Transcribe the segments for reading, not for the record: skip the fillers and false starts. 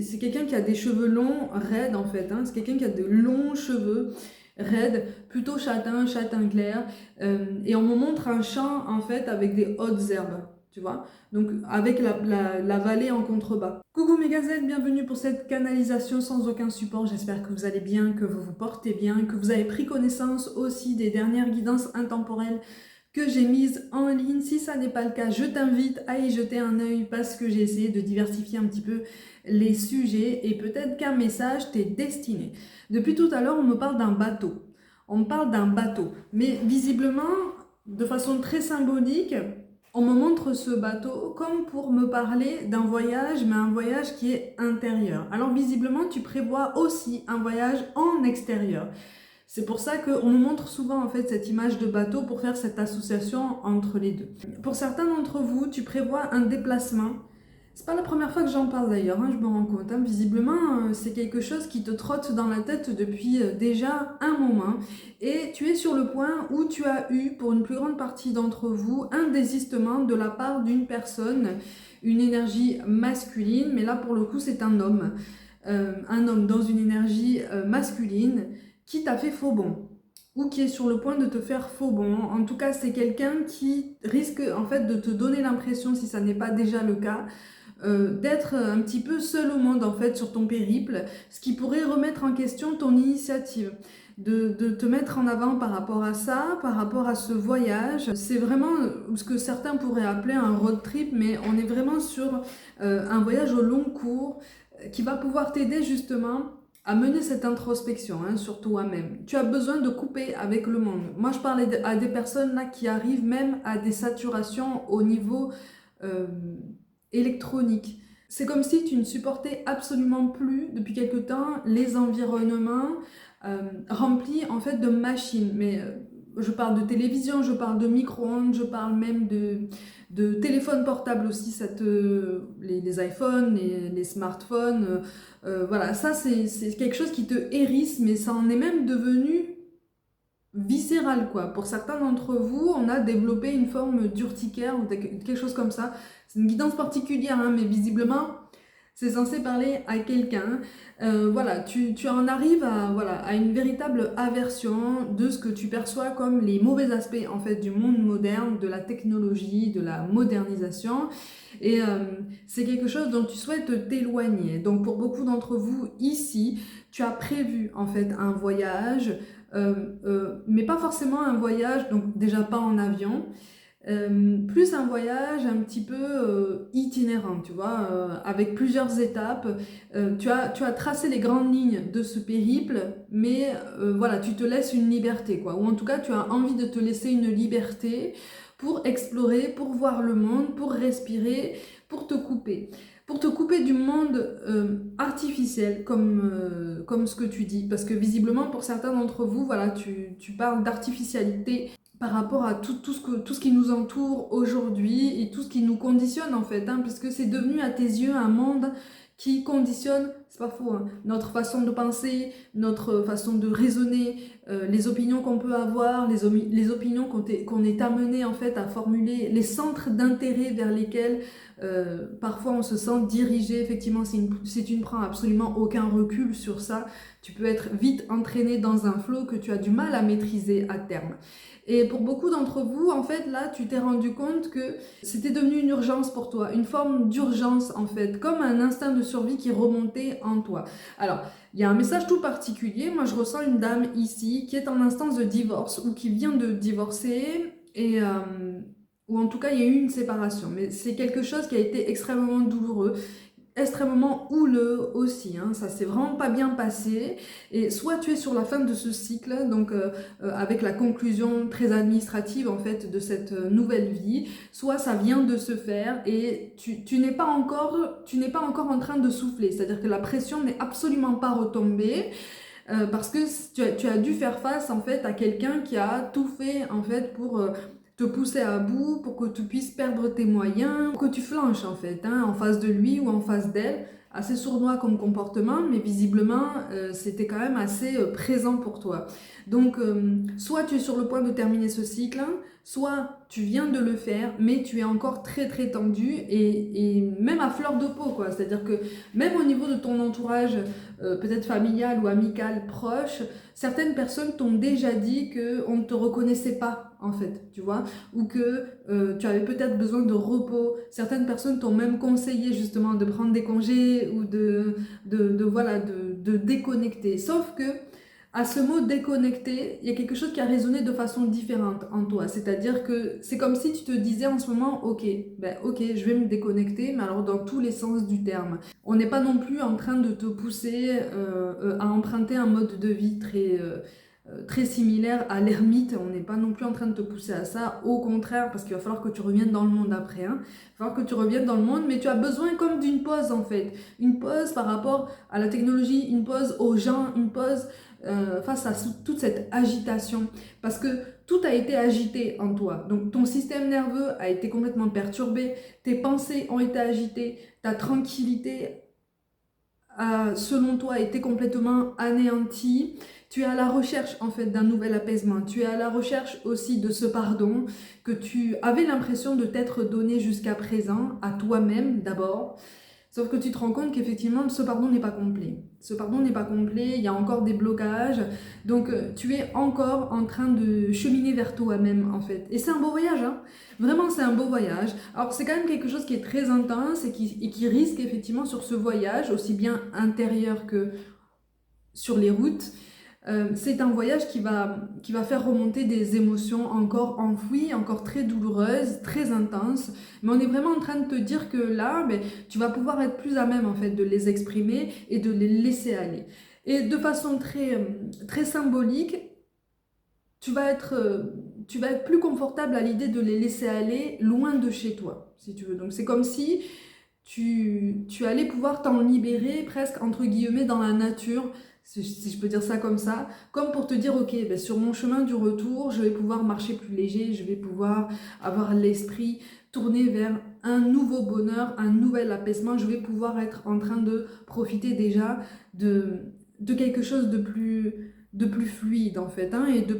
C'est quelqu'un qui a des cheveux longs, raides en fait, hein. C'est quelqu'un qui a de longs cheveux raides, plutôt châtain, châtain clair. Et on me montre un champ en fait avec des hautes herbes, tu vois. Donc avec la vallée en contrebas. Coucou mes gazelles, bienvenue pour cette canalisation sans aucun support. J'espère que vous allez bien, que vous vous portez bien, que vous avez pris connaissance aussi des dernières guidances intemporelles que j'ai mise en ligne. Si ça n'est pas le cas, je t'invite à y jeter un œil parce que j'ai essayé de diversifier un petit peu les sujets et peut-être qu'un message t'est destiné. Depuis tout à l'heure, on me parle d'un bateau. On me parle d'un bateau. Mais visiblement, de façon très symbolique, on me montre ce bateau comme pour me parler d'un voyage, mais un voyage qui est intérieur. Alors visiblement, tu prévois aussi un voyage en extérieur. C'est pour ça qu'on nous montre souvent en fait cette image de bateau pour faire cette association entre les deux. Pour certains d'entre vous, tu prévois un déplacement. C'est pas la première fois que j'en parle d'ailleurs, hein, je me rends compte. Hein. Visiblement, c'est quelque chose qui te trotte dans la tête depuis déjà un moment. Et tu es sur le point où tu as eu, pour une plus grande partie d'entre vous, un désistement de la part d'une personne, une énergie masculine. Mais là, pour le coup, c'est un homme. Un homme dans une énergie masculine qui t'a fait faux bond ou qui est sur le point de te faire faux bond. En tout cas, c'est quelqu'un qui risque en fait de te donner l'impression, si ça n'est pas déjà le cas, d'être un petit peu seul au monde en fait sur ton périple, ce qui pourrait remettre en question ton initiative. De te mettre en avant par rapport à ça, par rapport à ce voyage. C'est vraiment ce que certains pourraient appeler un road trip, mais on est vraiment sur un voyage au long cours qui va pouvoir t'aider justement à mener cette introspection hein, sur toi-même. Tu as besoin de couper avec le monde. Moi, je parlais à des personnes là qui arrivent même à des saturations au niveau euh, électronique. C'est comme si tu ne supportais absolument plus depuis quelque temps les environnements remplis en fait de machines. Mais je parle de télévision, je parle de micro-ondes, je parle même de téléphone portable aussi, les iPhones, les smartphones. Voilà, ça c'est quelque chose qui te hérisse, mais ça en est même devenu viscéral quoi. Pour certains d'entre vous, on a développé une forme d'urticaire ou quelque chose comme ça. C'est une guidance particulière, hein, mais visiblement, c'est censé parler à quelqu'un. Voilà, tu en arrives à une véritable aversion de ce que tu perçois comme les mauvais aspects en fait du monde moderne, de la technologie, de la modernisation. Et c'est quelque chose dont tu souhaites t'éloigner. Donc pour beaucoup d'entre vous ici, tu as prévu en fait un voyage, mais pas forcément un voyage, donc déjà pas en avion. Plus un voyage un petit peu itinérant, tu vois, avec plusieurs étapes. Tu as tracé les grandes lignes de ce périple, mais voilà, tu te laisses une liberté, quoi. Ou en tout cas, tu as envie de te laisser une liberté pour explorer, pour voir le monde, pour respirer, pour te couper. Pour te couper du monde artificiel, comme ce que tu dis. Parce que visiblement, pour certains d'entre vous, voilà, tu parles d'artificialité par rapport à tout ce qui nous entoure aujourd'hui et tout ce qui nous conditionne en fait, hein, parce que c'est devenu à tes yeux un monde qui conditionne, c'est pas faux, hein, notre façon de penser, notre façon de raisonner, les opinions qu'on peut avoir, les opinions qu'on est amené en fait à formuler, les centres d'intérêt vers lesquels parfois on se sent dirigé. Effectivement, si tu ne prends absolument aucun recul sur ça, tu peux être vite entraîné dans un flot que tu as du mal à maîtriser à terme. Et pour beaucoup d'entre vous, en fait, là, tu t'es rendu compte que c'était devenu une urgence pour toi, une forme d'urgence, en fait, comme un instinct de survie qui remontait en toi. Alors, il y a un message tout particulier. Moi, je ressens une dame ici qui est en instance de divorce ou qui vient de divorcer et... ou en tout cas, il y a eu une séparation. Mais c'est quelque chose qui a été extrêmement douloureux, extrêmement houleux aussi, hein. Ça s'est vraiment pas bien passé, et soit tu es sur la fin de ce cycle, donc avec la conclusion très administrative en fait de cette nouvelle vie, soit ça vient de se faire et tu n'es pas encore en train de souffler, c'est-à-dire que la pression n'est absolument pas retombée. Parce que tu as dû faire face en fait à quelqu'un qui a tout fait en fait pour te pousser à bout, pour que tu puisses perdre tes moyens, pour que tu flanches en fait, hein, en face de lui ou en face d'elle. assez sournois comme comportement, mais visiblement, c'était quand même assez présent pour toi. Donc, soit tu es sur le point de terminer ce cycle, soit tu viens de le faire, mais tu es encore très très tendu et même à fleur de peau, quoi. C'est-à-dire que même au niveau de ton entourage, peut-être familial ou amical proche, certaines personnes t'ont déjà dit qu'on ne te reconnaissait pas, en fait, tu vois, ou que tu avais peut-être besoin de repos. Certaines personnes t'ont même conseillé justement de prendre des congés ou voilà, de déconnecter. Sauf que à ce mot déconnecter, il y a quelque chose qui a résonné de façon différente en toi. C'est-à-dire que c'est comme si tu te disais en ce moment, ok, je vais me déconnecter, mais alors dans tous les sens du terme. On n'est pas non plus en train de te pousser à emprunter un mode de vie très similaire à l'ermite. On n'est pas non plus en train de te pousser à ça. Au contraire, parce qu'il va falloir que tu reviennes dans le monde après. Hein. Il va falloir que tu reviennes dans le monde, mais tu as besoin comme d'une pause en fait. Une pause par rapport à la technologie, une pause aux gens, une pause face à toute cette agitation. Parce que tout a été agité en toi. Donc ton système nerveux a été complètement perturbé, tes pensées ont été agitées, ta tranquillité selon toi, été complètement anéanti. Tu es à la recherche en fait d'un nouvel apaisement. Tu es à la recherche aussi de ce pardon que tu avais l'impression de t'être donné jusqu'à présent, à toi-même d'abord. Sauf que tu te rends compte qu'effectivement, ce pardon n'est pas complet. Ce pardon n'est pas complet, il y a encore des blocages. Donc, tu es encore en train de cheminer vers toi-même, en fait. Et c'est un beau voyage, hein. Vraiment, c'est un beau voyage. Alors, c'est quand même quelque chose qui est très intense et qui risque, effectivement, sur ce voyage, aussi bien intérieur que sur les routes, c'est un voyage qui va faire remonter des émotions encore enfouies, encore très douloureuses, très intenses. Mais on est vraiment en train de te dire que là, tu vas pouvoir être plus à même en fait de les exprimer et de les laisser aller. Et de façon très symbolique, tu vas être plus confortable à l'idée de les laisser aller loin de chez toi, si tu veux. Donc c'est comme si tu allais pouvoir t'en libérer presque entre guillemets dans la nature, si je peux dire ça comme ça, comme pour te dire ok, sur mon chemin du retour, je vais pouvoir marcher plus léger, je vais pouvoir avoir l'esprit tourné vers un nouveau bonheur, un nouvel apaisement, je vais pouvoir être en train de profiter déjà de quelque chose de plus fluide en fait, hein, et de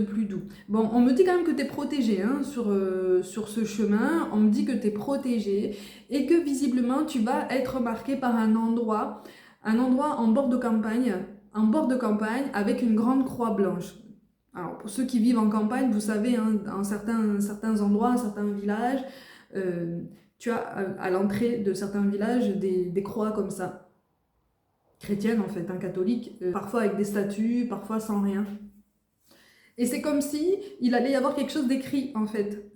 plus doux. Bon, on me dit quand même que tu es protégé hein, sur ce chemin, on me dit que tu es protégé et que visiblement tu vas être marqué par un endroit en bord de campagne, avec une grande croix blanche. Alors pour ceux qui vivent en campagne, vous savez, hein, dans certains endroits, certains villages, tu as à l'entrée de certains villages des croix comme ça, chrétiennes en fait, hein, catholiques, parfois avec des statues, parfois sans rien. Et c'est comme si il allait y avoir quelque chose d'écrit en fait,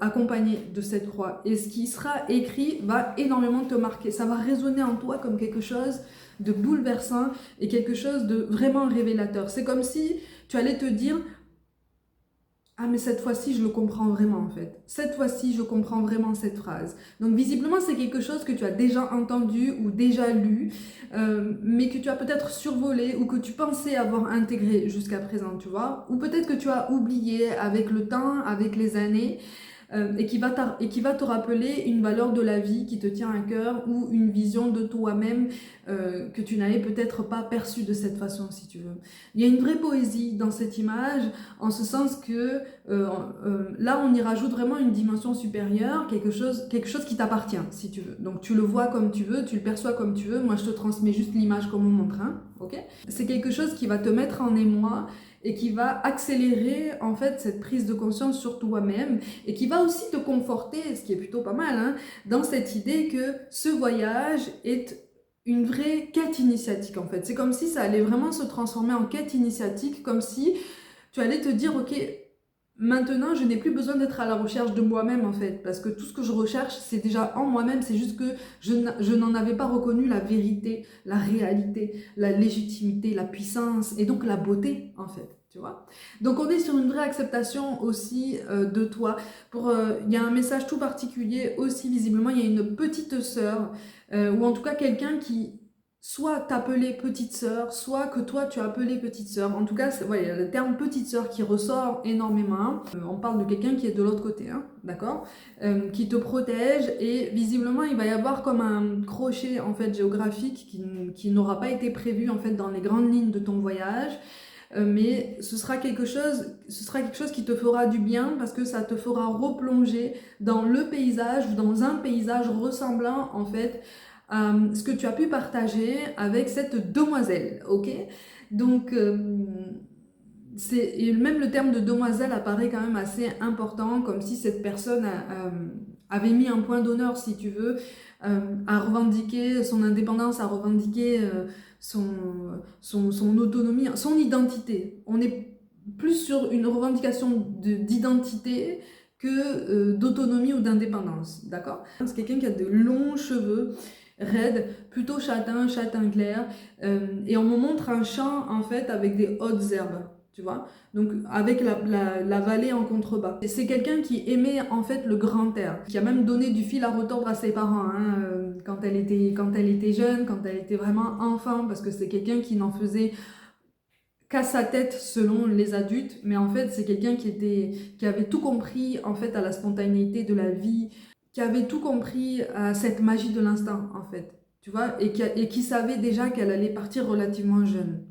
accompagné de cette croix. Et ce qui sera écrit va énormément te marquer. Ça va résonner en toi comme quelque chose de bouleversant et quelque chose de vraiment révélateur. C'est comme si tu allais te dire ah mais cette fois-ci je le comprends vraiment en fait. Cette fois-ci je comprends vraiment cette phrase. Donc visiblement c'est quelque chose que tu as déjà entendu ou déjà lu, mais que tu as peut-être survolé ou que tu pensais avoir intégré jusqu'à présent, tu vois. Ou peut-être que tu as oublié avec le temps, avec les années. Et qui va te rappeler une valeur de la vie qui te tient à cœur ou une vision de toi-même que tu n'avais peut-être pas perçue de cette façon, si tu veux. Il y a une vraie poésie dans cette image, en ce sens que là, on y rajoute vraiment une dimension supérieure, quelque chose qui t'appartient, si tu veux. Donc, tu le vois comme tu veux, tu le perçois comme tu veux. Moi, je te transmets juste l'image comme on montre, hein, ok ? C'est quelque chose qui va te mettre en émoi et qui va accélérer en fait cette prise de conscience sur toi-même et qui va aussi te conforter, ce qui est plutôt pas mal, hein, dans cette idée que ce voyage est une vraie quête initiatique en fait. C'est comme si ça allait vraiment se transformer en quête initiatique, comme si tu allais te dire ok, maintenant je n'ai plus besoin d'être à la recherche de moi-même en fait, parce que tout ce que je recherche c'est déjà en moi-même, c'est juste que je n'en avais pas reconnu la vérité, la réalité, la légitimité, la puissance et donc la beauté en fait. Tu vois, donc on est sur une vraie acceptation aussi de toi. Il y a un message tout particulier aussi visiblement, il y a une petite sœur ou en tout cas quelqu'un qui soit t'appeler petite sœur, soit que toi tu as appelé petite sœur. En tout cas, ouais, il y a le terme petite sœur qui ressort énormément. On parle de quelqu'un qui est de l'autre côté, hein, d'accord, qui te protège, et visiblement il va y avoir comme un crochet en fait géographique qui n'aura pas été prévu en fait dans les grandes lignes de ton voyage. Mais ce sera quelque chose qui te fera du bien parce que ça te fera replonger dans le paysage ou dans un paysage ressemblant en fait à ce que tu as pu partager avec cette demoiselle, ok? Donc, et même le terme de demoiselle apparaît quand même assez important, comme si cette personne avait mis un point d'honneur, si tu veux, à revendiquer son indépendance, à revendiquer son autonomie, son identité. On est plus sur une revendication d'identité que d'autonomie ou d'indépendance, d'accord? C'est quelqu'un qui a de longs cheveux raides, plutôt châtain clair, et on me montre un champ en fait avec des hautes herbes. Tu vois, donc avec la vallée en contrebas. C'est quelqu'un qui aimait en fait le grand air, qui a même donné du fil à retordre à ses parents hein, quand elle était jeune, quand elle était vraiment enfant, parce que c'est quelqu'un qui n'en faisait qu'à sa tête selon les adultes, mais en fait c'est quelqu'un qui avait tout compris en fait à la spontanéité de la vie, qui avait tout compris à cette magie de l'instant en fait, tu vois, et qui savait déjà qu'elle allait partir relativement jeune.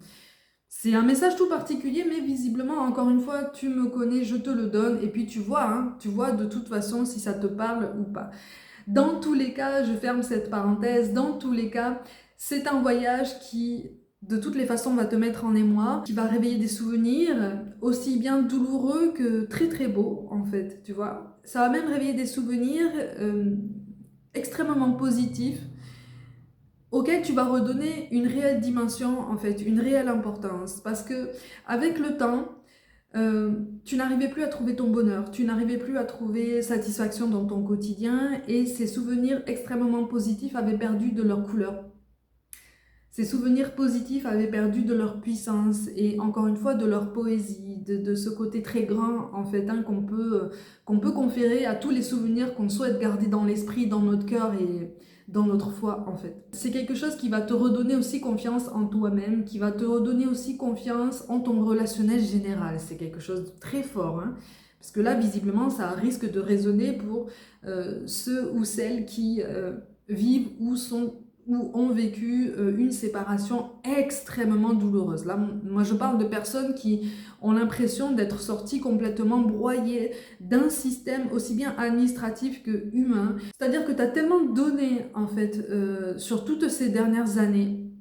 C'est un message tout particulier, mais visiblement, encore une fois, tu me connais, je te le donne, et puis tu vois, hein, tu vois de toute façon si ça te parle ou pas. Dans tous les cas, je ferme cette parenthèse, dans tous les cas, c'est un voyage qui, de toutes les façons, va te mettre en émoi, qui va réveiller des souvenirs, aussi bien douloureux que très très beaux, en fait, tu vois. Ça va même réveiller des souvenirs extrêmement positifs, auquel tu vas redonner une réelle dimension, en fait, une réelle importance. Parce que avec le temps, tu n'arrivais plus à trouver ton bonheur, tu n'arrivais plus à trouver satisfaction dans ton quotidien, et ces souvenirs extrêmement positifs avaient perdu de leur couleur. Ces souvenirs positifs avaient perdu de leur puissance et encore une fois de leur poésie, de ce côté très grand en fait hein, qu'on peut conférer à tous les souvenirs qu'on souhaite garder dans l'esprit, dans notre cœur et dans notre foi en fait. C'est quelque chose qui va te redonner aussi confiance en toi-même, qui va te redonner aussi confiance en ton relationnel général. C'est quelque chose de très fort hein, parce que là visiblement ça risque de résonner pour ceux ou celles qui vivent ou ont vécu une séparation extrêmement douloureuse. Là, moi, je parle de personnes qui ont l'impression d'être sorties complètement broyées d'un système aussi bien administratif que humain. C'est-à-dire que tu as tellement donné, en fait, sur toutes ces dernières années,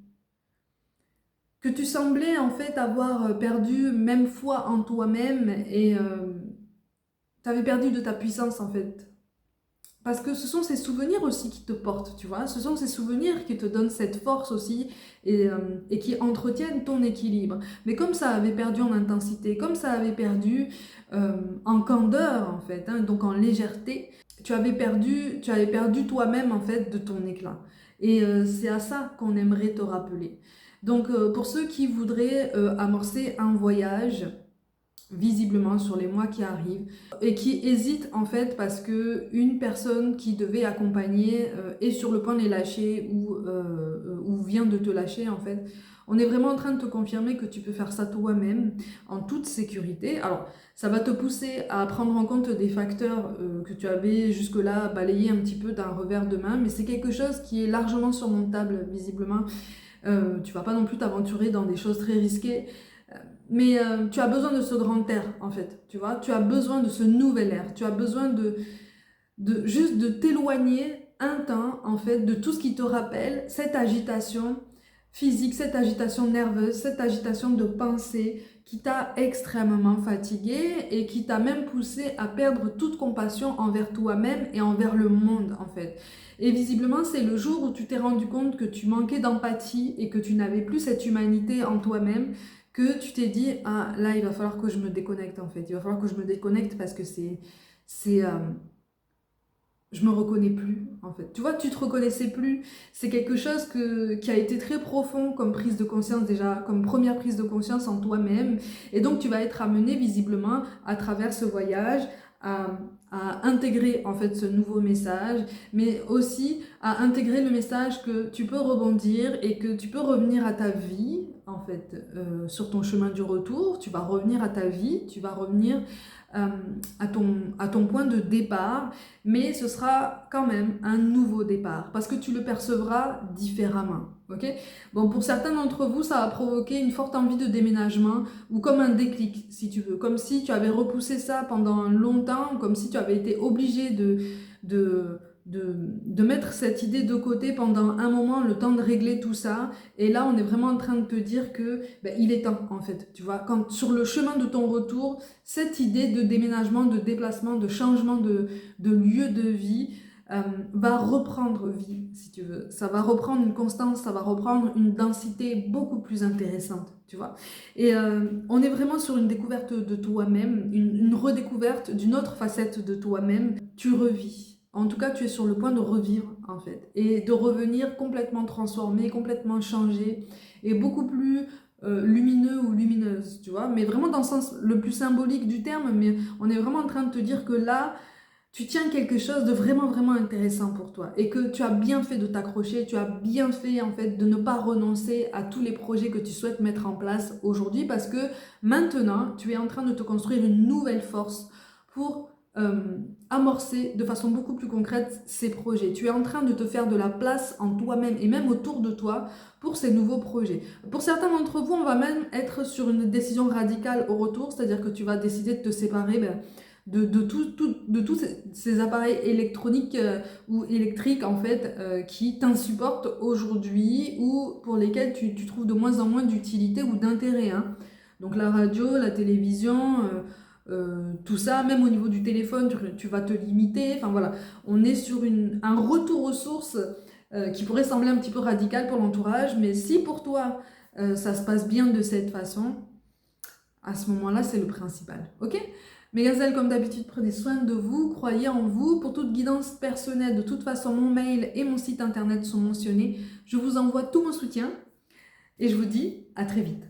que tu semblais, en fait, avoir perdu même foi en toi-même et tu avais perdu de ta puissance, en fait. Parce que ce sont ces souvenirs aussi qui te portent, tu vois. Ce sont ces souvenirs qui te donnent cette force aussi et qui entretiennent ton équilibre. Mais comme ça avait perdu en intensité, comme ça avait perdu en candeur en fait, hein, donc en légèreté, tu avais perdu toi-même en fait de ton éclat. Et c'est à ça qu'on aimerait te rappeler. Donc pour ceux qui voudraient amorcer un voyage, visiblement sur les mois qui arrivent et qui hésitent en fait parce que une personne qui devait accompagner est sur le point de les lâcher ou vient de te lâcher en fait. On est vraiment en train de te confirmer que tu peux faire ça toi-même en toute sécurité. Alors ça va te pousser à prendre en compte des facteurs que tu avais jusque-là balayés un petit peu d'un revers de main, mais c'est quelque chose qui est largement surmontable visiblement. Tu vas pas non plus t'aventurer dans des choses très risquées. Mais tu as besoin de ce grand air, en fait, tu vois. Tu as besoin de ce nouvel air. Tu as besoin juste de t'éloigner un temps, en fait, de tout ce qui te rappelle cette agitation physique, cette agitation nerveuse, cette agitation de pensée qui t'a extrêmement fatigué et qui t'a même poussé à perdre toute compassion envers toi-même et envers le monde, en fait. Et visiblement, c'est le jour où tu t'es rendu compte que tu manquais d'empathie et que tu n'avais plus cette humanité en toi-même, que tu t'es dit, ah là il va falloir que je me déconnecte en fait, il va falloir que je me déconnecte parce que je me reconnais plus en fait. Tu vois, tu te reconnaissais plus, c'est quelque chose qui a été très profond comme prise de conscience déjà, comme première prise de conscience en toi-même, et donc tu vas être amené visiblement à travers ce voyage à intégrer en fait ce nouveau message, mais aussi à intégrer le message que tu peux rebondir et que tu peux revenir à ta vie en fait sur ton chemin du retour. Tu vas revenir à ta vie, tu vas revenir à ton point de départ, mais ce sera quand même un nouveau départ parce que tu le percevras différemment. Ok? Bon, pour certains d'entre vous, ça va provoquer une forte envie de déménagement ou comme un déclic, si tu veux, comme si tu avais repoussé ça pendant longtemps, comme si tu avais été obligé de mettre cette idée de côté pendant un moment, le temps de régler tout ça. Et là, on est vraiment en train de te dire que il est temps, en fait. Tu vois, quand sur le chemin de ton retour, cette idée de déménagement, de déplacement, de changement de lieu de vie va reprendre vie, si tu veux. Ça va reprendre une constance, ça va reprendre une densité beaucoup plus intéressante, tu vois. Et on est vraiment sur une découverte de toi-même, une redécouverte d'une autre facette de toi-même. Tu revis. En tout cas, tu es sur le point de revivre, en fait, et de revenir complètement transformé, complètement changé, et beaucoup plus lumineux ou lumineuse, tu vois. Mais vraiment dans le sens le plus symbolique du terme, mais on est vraiment en train de te dire que là, tu tiens quelque chose de vraiment, vraiment intéressant pour toi et que tu as bien fait de t'accrocher, tu as bien fait en fait de ne pas renoncer à tous les projets que tu souhaites mettre en place aujourd'hui parce que maintenant, tu es en train de te construire une nouvelle force pour amorcer de façon beaucoup plus concrète ces projets. Tu es en train de te faire de la place en toi-même et même autour de toi pour ces nouveaux projets. Pour certains d'entre vous, on va même être sur une décision radicale au retour, c'est-à-dire que tu vas décider de te séparer de tous ces appareils électroniques ou électriques en fait qui t'insupportent aujourd'hui ou pour lesquels tu trouves de moins en moins d'utilité ou d'intérêt. Hein. Donc la radio, la télévision, tout ça, même au niveau du téléphone, tu vas te limiter. Enfin voilà, on est sur un retour aux sources qui pourrait sembler un petit peu radical pour l'entourage, mais si pour toi ça se passe bien de cette façon, à ce moment-là, c'est le principal. Ok ? Mes gazelles, comme d'habitude, prenez soin de vous, croyez en vous. Pour toute guidance personnelle, de toute façon, mon mail et mon site internet sont mentionnés. Je vous envoie tout mon soutien et je vous dis à très vite.